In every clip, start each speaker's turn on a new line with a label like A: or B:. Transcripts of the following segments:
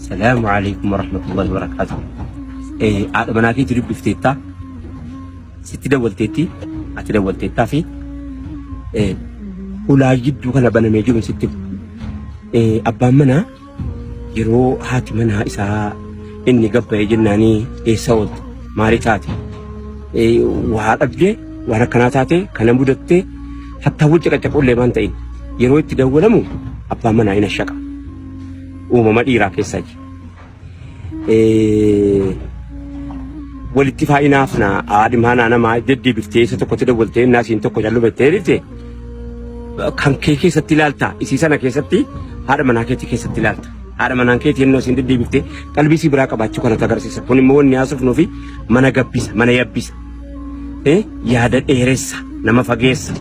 A: السلام عليكم ورحمة الله وبركاته. أنا مناكي تريد بفتيتا ستي دولتي أتدولتي في ولا جد وكان بنا ميجون ستي أبا منا يرو هات منها إسا إني قبل جناني سود ماريتاتي وهذا أبجي وأنا كناتاتي كان مودتي حتى وجهك تقول لي ما أنت يرو تدولمو أبا منا إن الشقة وما إيراك يساج والاتفاقنا فنا عادم أنا ما جدي بفتي ستوكو تدولتي الناس ينتوكو جلو بتيرتي كان كيكي ستلالتا إسي سنة كيستي هذا مناكيتي كيستلالتا هذا مناكيتي إنه سندي بفتي قلبي سيبراك باتشو كنا تغرسيسا كوني مون نياسف نوفي منا غبيسا منا يبيسا يادا إيريسا نما فاقيسا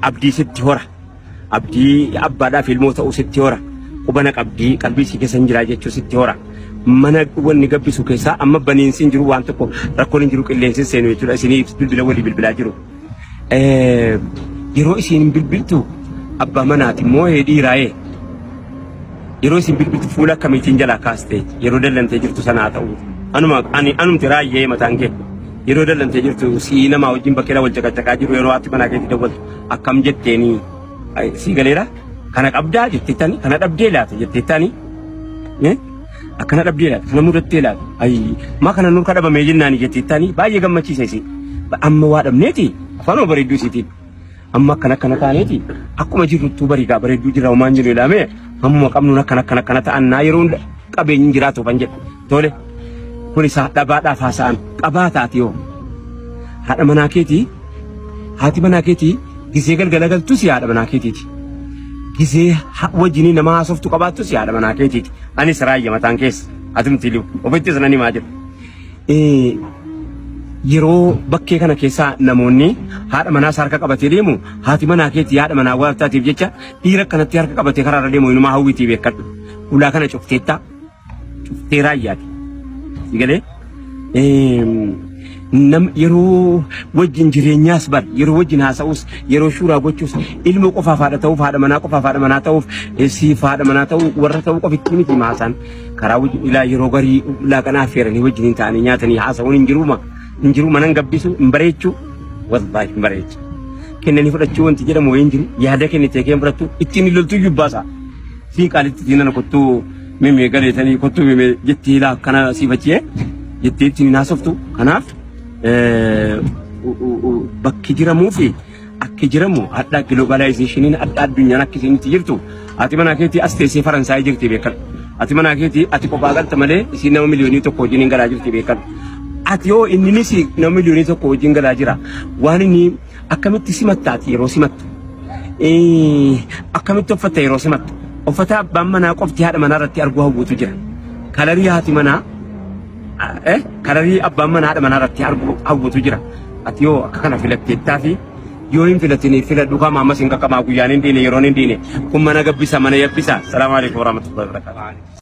A: أبدي ستي هورا أبدي أبدا في الموت أو ستي هورا وبناك أبدي قلبي سيكي سنجرا جيتشو ستي هورا mana wanni gabbisu keessa amma baniinsin jiru waan tokko rakkoon jiru qilleensi seenu jechuudha isiniif bilbila walii bilbilaa jiru yeroo isin bilbiltu abbaa manaati moo dhiiraa'e yeroo isin bilbiltu fuula akkamiitiin jalaa kaastee yeroo dallantee jirtu sanaa ta'u anumti raayyee mataan kee yeroo dallantee jirtu sii namaa wajjin bakkeedha wal caqacaqaa jiru yeroo haati manaa keetti dawwaltu akkam jetteenii sii galeera kana qabdaa jetteettanii kana dhabdee laata jetteettanii akkana dhabdee laata kana mudattee laata maa kana nuur kadhabamee jennaani jetteettanii baay'ee gammachiisa isin amma waa dhabneeti afaanuma bareedduu isiitiin amma akkana taaneeti akkuma jirtu bariigaa bareedduu jira homaan jiru ilaamee ammuma qabnuun akkana ta'annaa yeroo qabeenyi jiraatu kan jedhu tole kun isaa dhabaadhaaf haasa'an qabaa taati yoo haadha manaa keetii haati manaa keetii gisee galgala galtus haadha manaa keetiiti gisee wajjinii nama haasoftu qabaattus haadha manaa keetiiti anis raayya mataan keessa atumti liu ofitti sananii maa jedhu yeroo bakkee kana keessaa namoonni haadha manaas harka qabatee deemu haati manaa keetii haadha manaa waaftaatiif jecha dhiira kanatti harka qabatee karaarra deemu inumaa hawwitii beekadhu ulaa kana cuftee raayyaati sigalee yeroo wajjin jireenyaas bar yeroo wajjin haasa'uus yeroo shuuraa gochuus ilma qofaaf haadha ta'uuf haadha manaa qofaaf haadha manaa ta'uuf siif haadha manaa ta'uu warra ta'uu qofitti miti maasaan karaa wajjin ilaa yeroo garii laaqanaa feeranii wajjin ta'anii nyaatanii haasa'uun hin jiru manan gabbisu hin bareechu wallahi hin bareechu kennanii fudhachuu wanti jedhamu wayin jiru yaada kennitee keen fudhattu ittiin loltuu jubbaasa sii qaalitti diinana kottuu mimee galeetanii kottuu mimee jettee ilaa kana siifachee jettee ittiin haasoftu kanaaf bakki jiramuu fi akki jiramu adda globalizationin adda addunyaan akkisitti jirtu ati manaa keetii as teessee Faransaay jirti beekan ati manaa keetii ati kophaa galta malee isin nama miliyoonii tokko wajjin galaa jirti beekan ati yoo inninis nama miliyoonii tokko wajjin galaa jira waan inni akkamitti simattaati yeroo simattu akkamitti uffata yeroo simattu uffata abbaan manaa qofti haadha manaa irratti arguu hawwutu jira kalarii haati manaa kararii abbaan manaa haadha manaa irratti arguu hawwutu jira ati yoo akka kana filatteettaa fi yoo hin filatini filadhu kama ammas hin qaqqabaa guyyaan hin diine yeroon hin diine kun mana gabbisa mana yabbisa salaamu alaykum warahmatullahi wabarakatuh